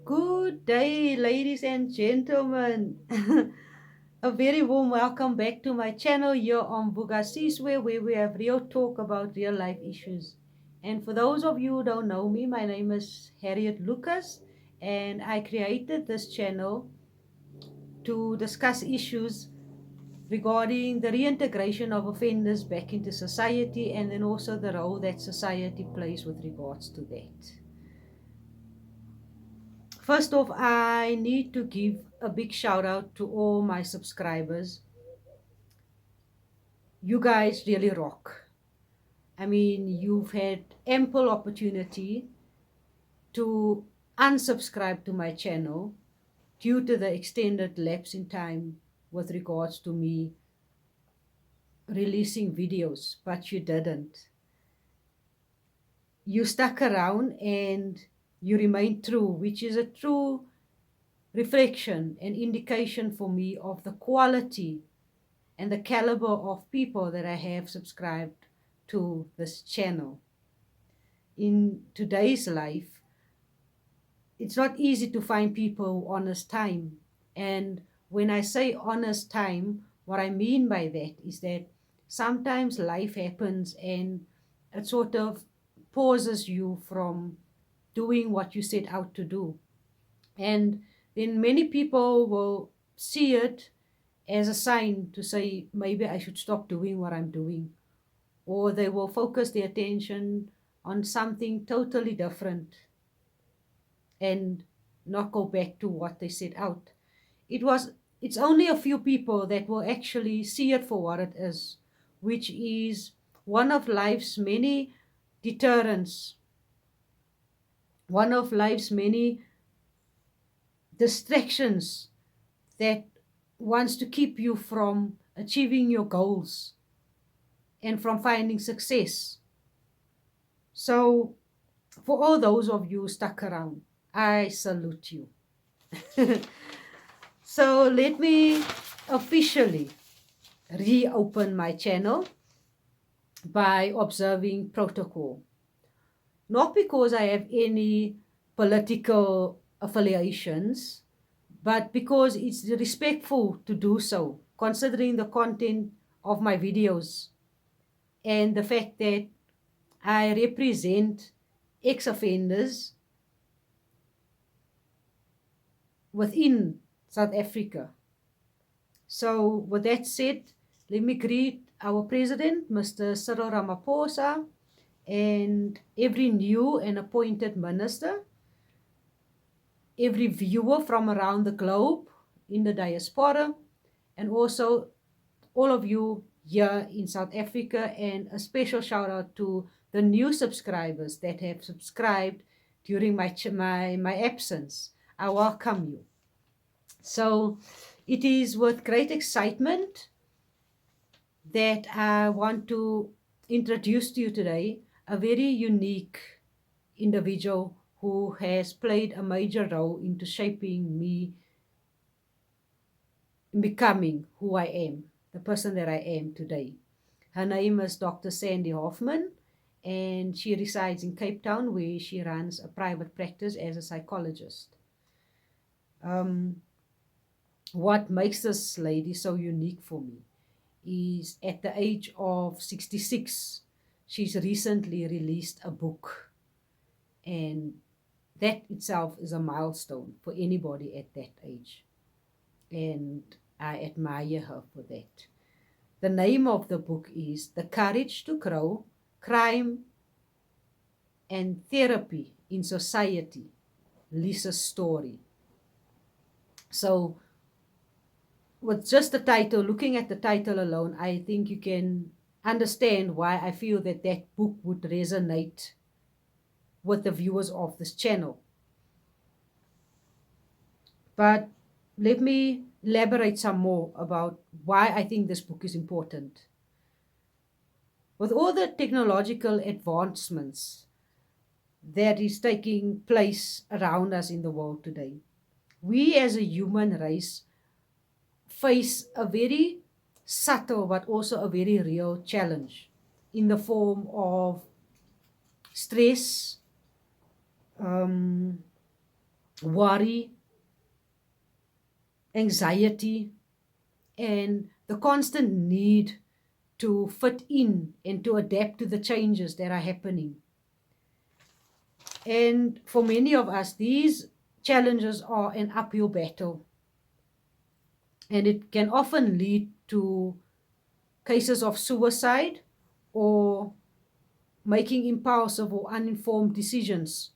Good day, ladies and gentlemen. A very warm welcome back to my channel here on Bugasiswe, where we have real talk about real life issues. And for those of you who don't know me, my name is Harriet Lucas, and I created this channel to discuss issues regarding the reintegration of offenders back into society and then also the role that society plays with regards to that. First off, I need to give a big shout out to all my subscribers. You guys really rock. I mean, you've had ample opportunity to unsubscribe to my channel due to the extended lapse in time with regards to me releasing videos, but you didn't. You stuck around and you remain true, which is a true reflection and indication for me of the quality and the caliber of people that I have subscribed to this channel. In today's life, it's not easy to find people who honest time. And when I say honest time, what I mean by that is that sometimes life happens and it sort of pauses you from doing what you set out to do. And then many people will see it as a sign to say, maybe I should stop doing what I'm doing. Or they will focus their attention on something totally different and not go back to what they set out. It's only a few people that will actually see it for what it is, which is one of life's many deterrents, one of life's many distractions that wants to keep you from achieving your goals and from finding success. So, for all those of you stuck around, I salute you. So, let me officially reopen my channel by observing protocol. Not because I have any political affiliations, but because it's respectful to do so, considering the content of my videos and the fact that I represent ex-offenders within South Africa. So with that said, let me greet our President, Mr. Cyril Ramaphosa, and every new and appointed minister, every viewer from around the globe in the diaspora, and also all of you here in South Africa, and a special shout out to the new subscribers that have subscribed during my absence. I welcome you. So it is with great excitement that I want to introduce to you today a very unique individual who has played a major role into shaping me becoming who I am, the person that I am today. Her name is Dr. Sandy Hoffman, and she resides in Cape Town, where she runs a private practice as a psychologist. What makes this lady so unique for me is at the age of 66, she's recently released a book, and that itself is a milestone for anybody at that age. And I admire her for that. The name of the book is The Courage to Grow, Crime and Therapy in Society, Lisa's Story. So with just the title, looking at the title alone, I think you can understand why I feel that that book would resonate with the viewers of this channel. But let me elaborate some more about why I think this book is important. With all the technological advancements that is taking place around us in the world today, we as a human race face a very subtle but also a very real challenge in the form of stress, worry, anxiety, and the constant need to fit in and to adapt to the changes that are happening. And for many of us, these challenges are an uphill battle, and it can often lead to cases of suicide or making impulsive or uninformed decisions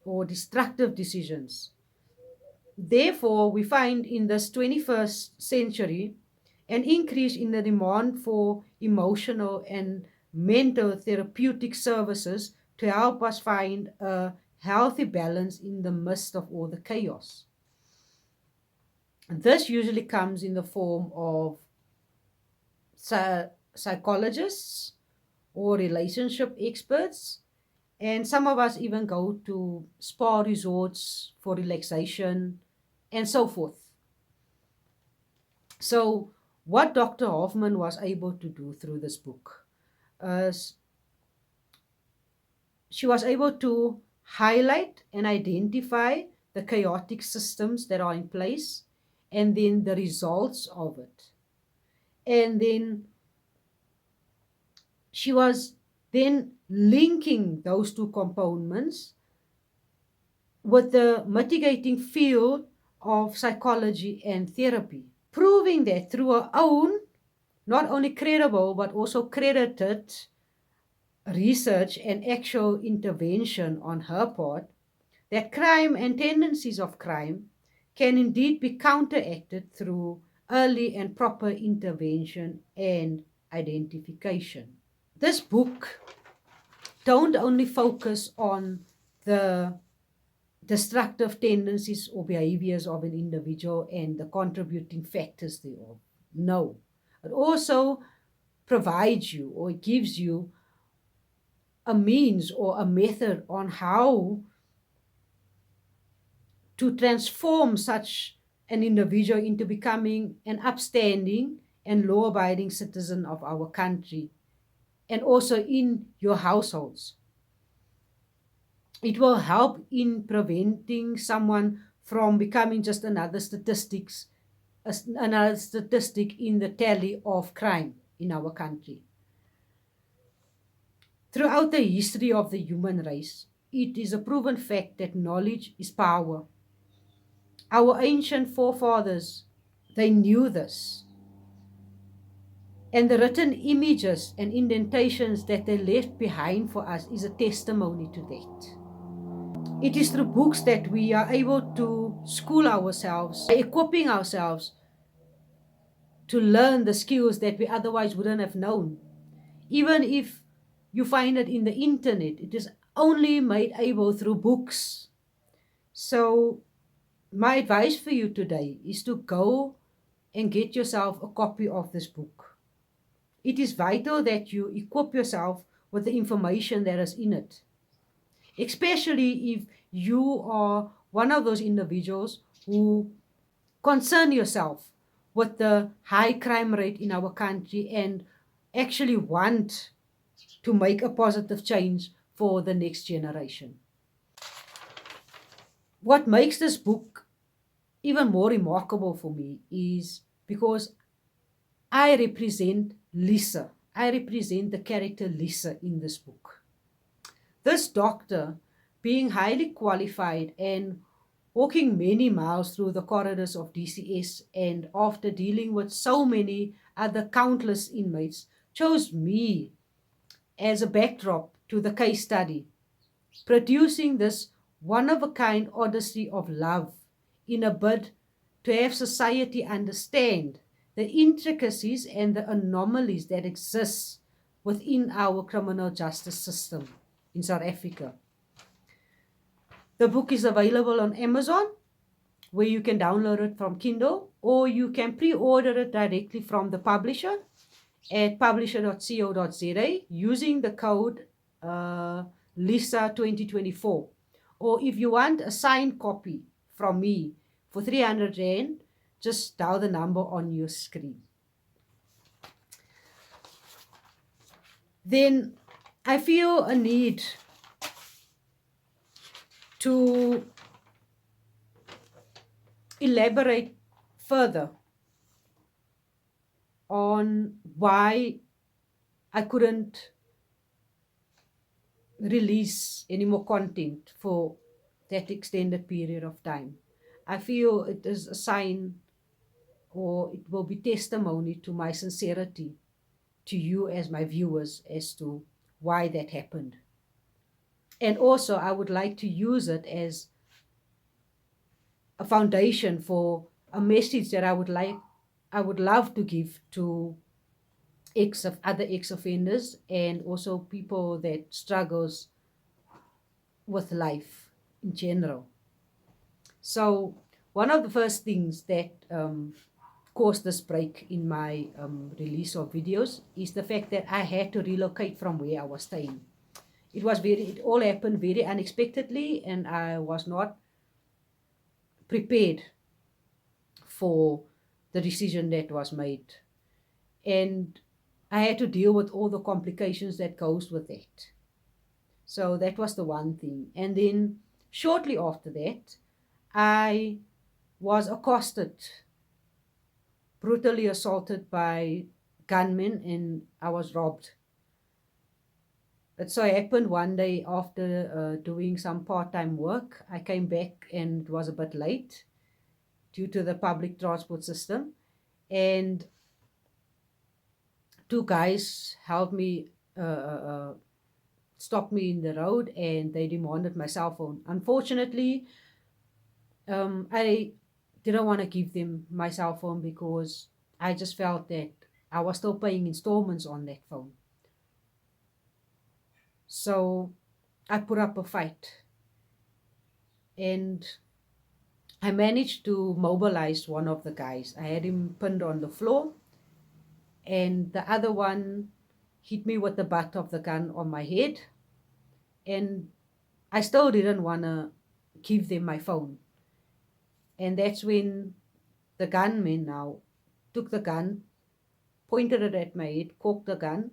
or destructive decisions. Therefore, we find in this 21st century an increase in the demand for emotional and mental therapeutic services to help us find a healthy balance in the midst of all the chaos. This usually comes in the form of psychologists or relationship experts, and some of us even go to spa resorts for relaxation and so forth. So, what Dr. Hoffman was able to do through this book is she was able to highlight and identify the chaotic systems that are in place and then the results of it. And then she was then linking those two components with the mitigating field of psychology and therapy, proving that through her own, not only credible, but also credited research and actual intervention on her part, that crime and tendencies of crime can indeed be counteracted through early and proper intervention and identification. This book don't only focus on the destructive tendencies or behaviors of an individual and the contributing factors thereof. No. It also provides you or it gives you a means or a method on how to transform such an individual into becoming an upstanding and law-abiding citizen of our country and also in your households. It will help in preventing someone from becoming just another statistic in the tally of crime in our country. Throughout the history of the human race, it is a proven fact that knowledge is power. Our ancient forefathers, they knew this. And the written images and indentations that they left behind for us is a testimony to that. It is through books that we are able to school ourselves, equipping ourselves to learn the skills that we otherwise wouldn't have known. Even if you find it in the internet, it is only made able through books. So my advice for you today is to go and get yourself a copy of this book. It is vital that you equip yourself with the information that is in it, especially if you are one of those individuals who concern yourself with the high crime rate in our country and actually want to make a positive change for the next generation. What makes this book even more remarkable for me is because I represent Lisa. I represent the character Lisa in this book. This doctor, being highly qualified and walking many miles through the corridors of DCS and after dealing with so many other countless inmates, chose me as a backdrop to the case study, producing this one-of-a-kind odyssey of love in a bid to have society understand the intricacies and the anomalies that exist within our criminal justice system in South Africa. The book is available on Amazon, where you can download it from Kindle, or you can pre-order it directly from the publisher at publisher.co.za using the code LISA 2024. Or if you want a signed copy from me for 300 Rand, just dial the number on your screen. Then I feel a need to elaborate further on why I couldn't release any more content for that extended period of time. I feel it is a sign, or it will be testimony to my sincerity to you as my viewers as to why that happened. And also, I would like to use it as a foundation for a message that I would love to give to other ex-offenders, and also people that struggles with life in general. So one of the first things that caused this break in my release of videos is the fact that I had to relocate from where I was staying. It all happened very unexpectedly, and I was not prepared for the decision that was made. And I had to deal with all the complications that goes with it. So that was the one thing. And then shortly after that, I was accosted, brutally assaulted by gunmen, and I was robbed. It so happened one day after doing some part-time work, I came back and it was a bit late due to the public transport system. And two guys helped me, stopped me in the road, and they demanded my cell phone. Unfortunately, I didn't want to give them my cell phone because I just felt that I was still paying installments on that phone. So I put up a fight, and I managed to mobilize one of the guys. I had him pinned on the floor, and the other one hit me with the butt of the gun on my head. And I still didn't want to give them my phone. And that's when the gunman now took the gun, pointed it at my head, cocked the gun,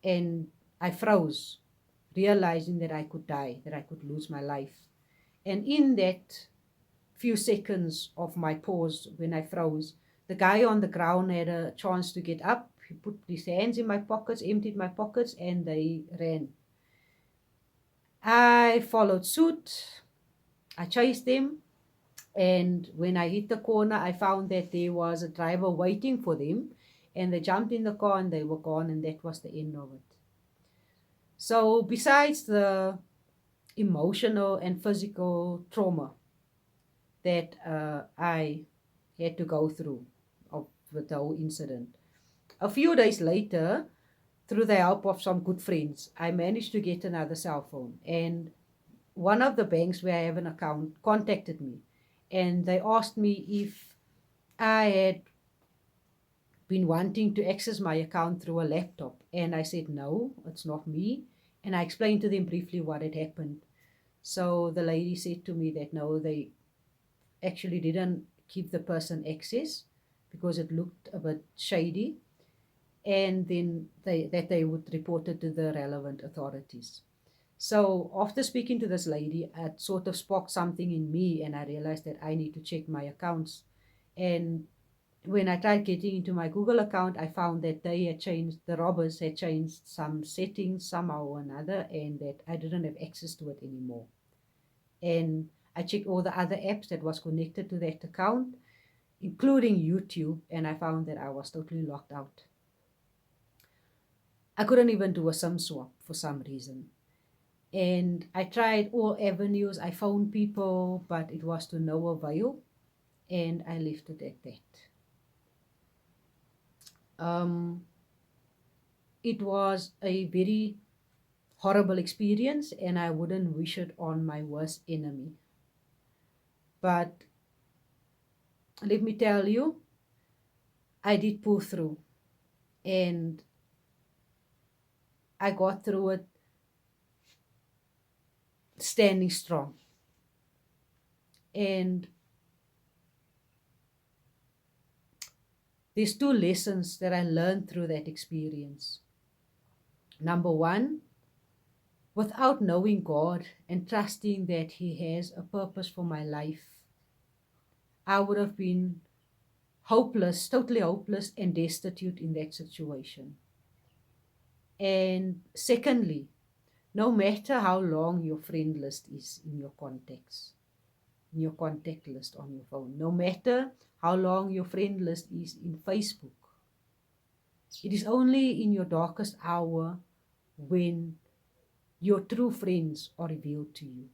and I froze, realizing that I could die, that I could lose my life. And in that few seconds of my pause, when I froze, the guy on the ground had a chance to get up. He put his hands in my pockets, emptied my pockets, and they ran. I followed suit. I chased them. And when I hit the corner, I found that there was a driver waiting for them. And they jumped in the car and they were gone. And that was the end of it. So besides the emotional and physical trauma that I had to go through with the whole incident, a few days later, through the help of some good friends, I managed to get another cell phone. And one of the banks where I have an account contacted me, and they asked me if I had been wanting to access my account through a laptop. And I said, no, it's not me. And I explained to them briefly what had happened. So the lady said to me that no, they actually didn't give the person access because it looked a bit shady, and then they would report it to the relevant authorities. So after speaking to this lady, it sort of sparked something in me, and I realized that I need to check my accounts. And when I tried getting into my Google account, I found that the robbers had changed some settings somehow or another, and that I didn't have access to it anymore. And I checked all the other apps that was connected to that account, including YouTube, and I found that I was totally locked out. I couldn't even do a SIM swap for some reason. And I tried all avenues. I phoned people, but it was to no avail. And I left it at that. It was a very horrible experience, and I wouldn't wish it on my worst enemy. But let me tell you, I did pull through, and I got through it standing strong. And there's two lessons that I learned through that experience. Number one, without knowing God and trusting that He has a purpose for my life, I would have been hopeless, totally hopeless and destitute in that situation. And secondly, no matter how long your friend list is in your contacts, in your contact list on your phone, no matter how long your friend list is in Facebook, it is only in your darkest hour when your true friends are revealed to you.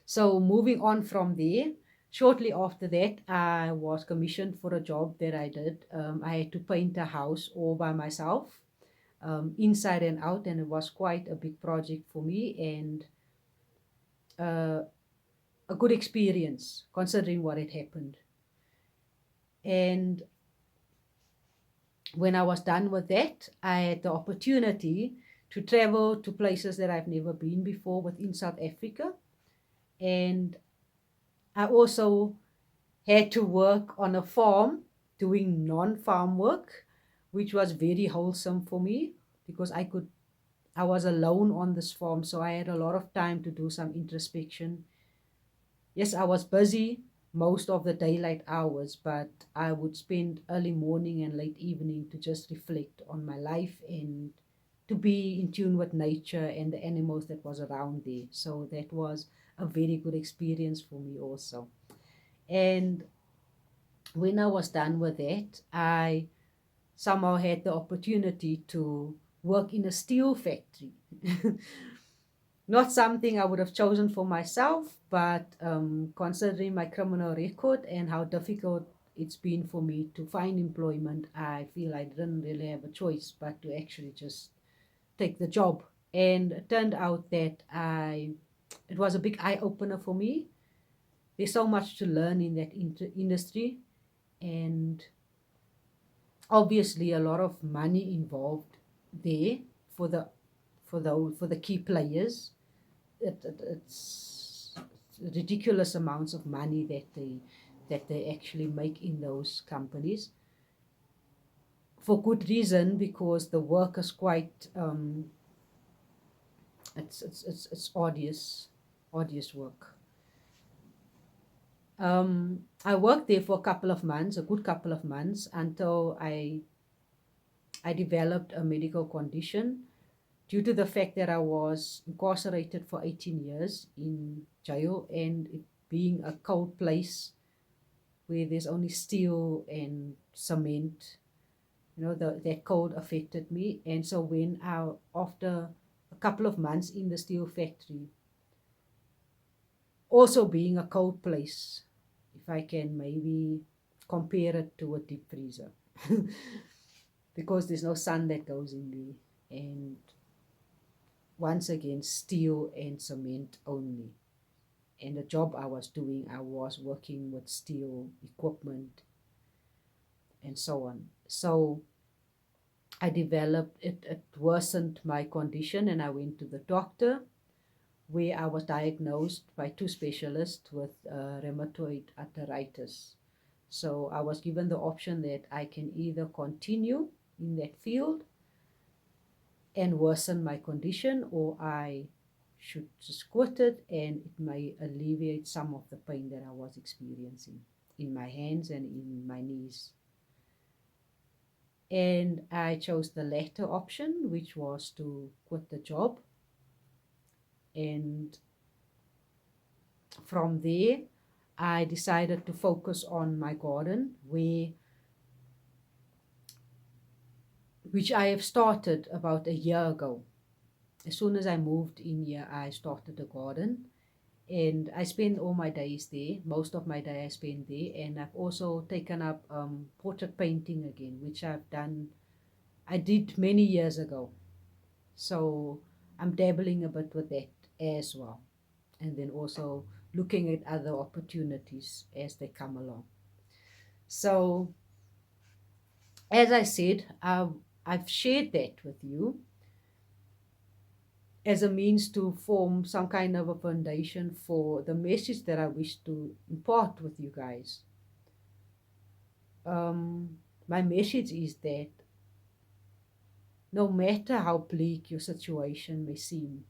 So moving on from there, shortly after that, I was commissioned for a job that I did. I had to paint a house all by myself, inside and out, and it was quite a big project for me and uh, a good experience considering what had happened. And when I was done with that, I had the opportunity to travel to places that I've never been before within South Africa. And I also had to work on a farm doing non-farm work, which was very wholesome for me because I was alone on this farm, so I had a lot of time to do some introspection. Yes, I was busy most of the daylight hours, but I would spend early morning and late evening to just reflect on my life and to be in tune with nature and the animals that was around there. So that was a very good experience for me also. And when I was done with that, I somehow had the opportunity to work in a steel factory. Not something I would have chosen for myself, but considering my criminal record and how difficult it's been for me to find employment, I feel I didn't really have a choice but to actually just take the job. And it turned out that it was a big eye opener for me. There's so much to learn in that industry, and obviously a lot of money involved there for the key players. It's ridiculous amounts of money that they actually make in those companies for good reason, because the work is quite it's arduous work. I worked there for a couple of months, a good couple of months, until I developed a medical condition due to the fact that I was incarcerated for 18 years in jail, and it being a cold place where there's only steel and cement, that cold affected me. And so after a couple of months in the steel factory, also being a cold place, if I can maybe compare it to a deep freezer, because there's no sun that goes in there. And once again, steel and cement only. And the job I was doing, I was working with steel equipment and so on. So I developed it worsened my condition, and I went to the doctor, where I was diagnosed by two specialists with rheumatoid arthritis. So I was given the option that I can either continue in that field and worsen my condition, or I should just quit it, and it may alleviate some of the pain that I was experiencing in my hands and in my knees. And I chose the latter option, which was to quit the job. And from there, I decided to focus on my garden, which I have started about a year ago. As soon as I moved in here, I started a garden, and I spend all my days there. Most of my day I spend there, and I've also taken up portrait painting again, which I did many years ago. So I'm dabbling a bit with that as well, and then also looking at other opportunities as they come along. So as I said, I've shared that with you as a means to form some kind of a foundation for the message that I wish to impart with you guys. My message is that no matter how bleak your situation may seem,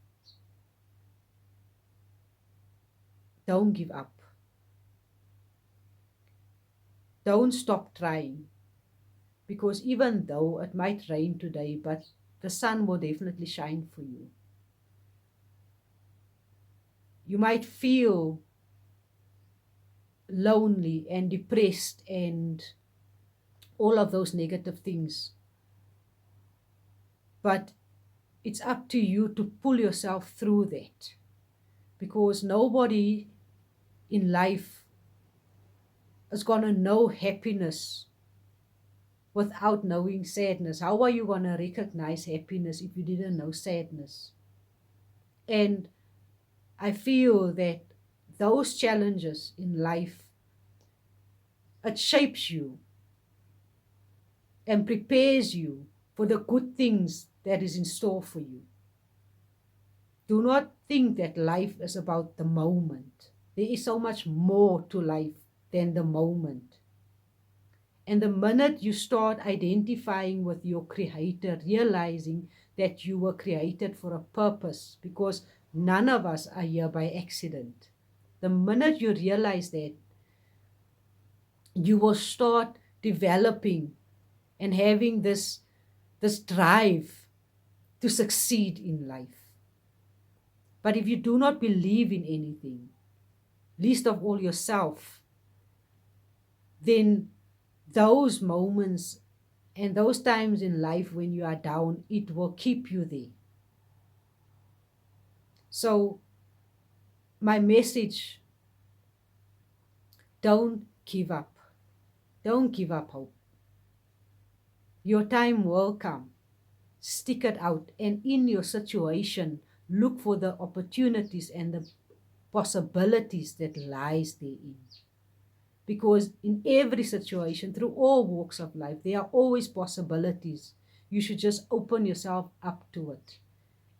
don't give up. don't stop trying, because even though it might rain today, but the sun will definitely shine for you. You might feel lonely and depressed and all of those negative things, but it's up to you to pull yourself through that, because nobody in life is going to know happiness without knowing sadness. How are you going to recognize happiness if you didn't know sadness? And I feel that those challenges in life, it shapes you and prepares you for the good things that is in store for you. Do not think that life is about the moment. There is so much more to life than the moment. And the minute you start identifying with your creator, realizing that you were created for a purpose, because none of us are here by accident. The minute you realize that, you will start developing and having this drive to succeed in life. But if you do not believe in anything, least of all yourself, then those moments and those times in life when you are down, it will keep you there. So my message, don't give up. Don't give up hope. Your time will come. Stick it out, and in your situation, look for the opportunities and the possibilities that lies therein. Because in every situation, through all walks of life, there are always possibilities. You should just open yourself up to it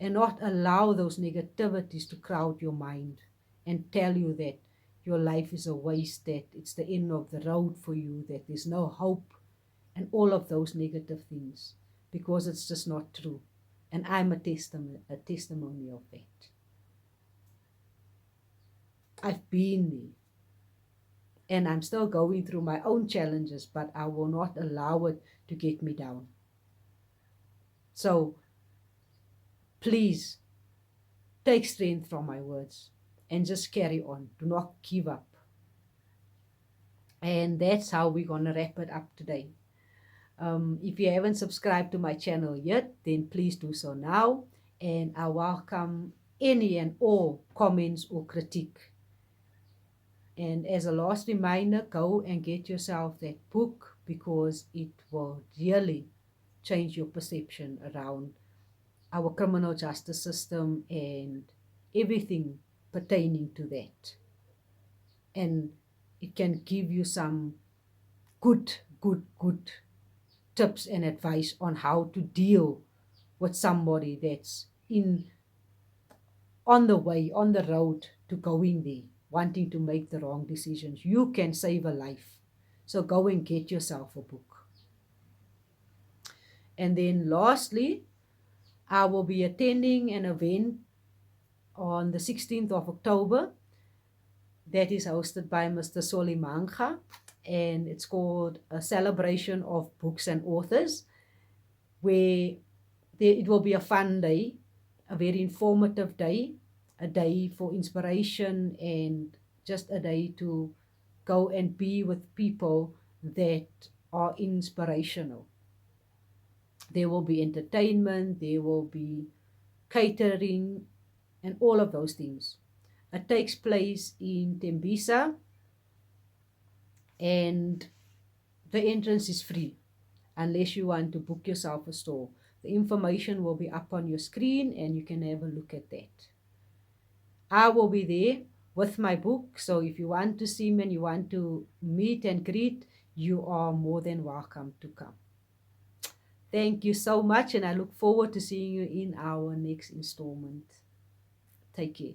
and not allow those negativities to crowd your mind and tell you that your life is a waste, that it's the end of the road for you, that there's no hope, and all of those negative things, because it's just not true. And I'm a testimony of that. I've been there. And I'm still going through my own challenges, but I will not allow it to get me down. So please take strength from my words and just carry on. Do not give up. And that's how we're going to wrap it up today. If you haven't subscribed to my channel yet, then please do so now. And I welcome any and all comments or critique. And as a last reminder, go and get yourself that book, because it will really change your perception around our criminal justice system and everything pertaining to that. And it can give you some good tips and advice on how to deal with somebody that's on the way, on the road to going there, wanting to make the wrong decisions. You can save a life. So go and get yourself a book. And then lastly, I will be attending an event on the 16th of October that is hosted by Mr. Solimanga, and it's called a celebration of books and authors, where it will be a fun day, a very informative day, a day for inspiration, and just a day to go and be with people that are inspirational. There will be entertainment, there will be catering, and all of those things. It takes place in Tembisa, and the entrance is free unless you want to book yourself a stall. The information will be up on your screen and you can have a look at that. I will be there with my book, so if you want to see me and you want to meet and greet, you are more than welcome to come. Thank you so much, and I look forward to seeing you in our next installment. Take care.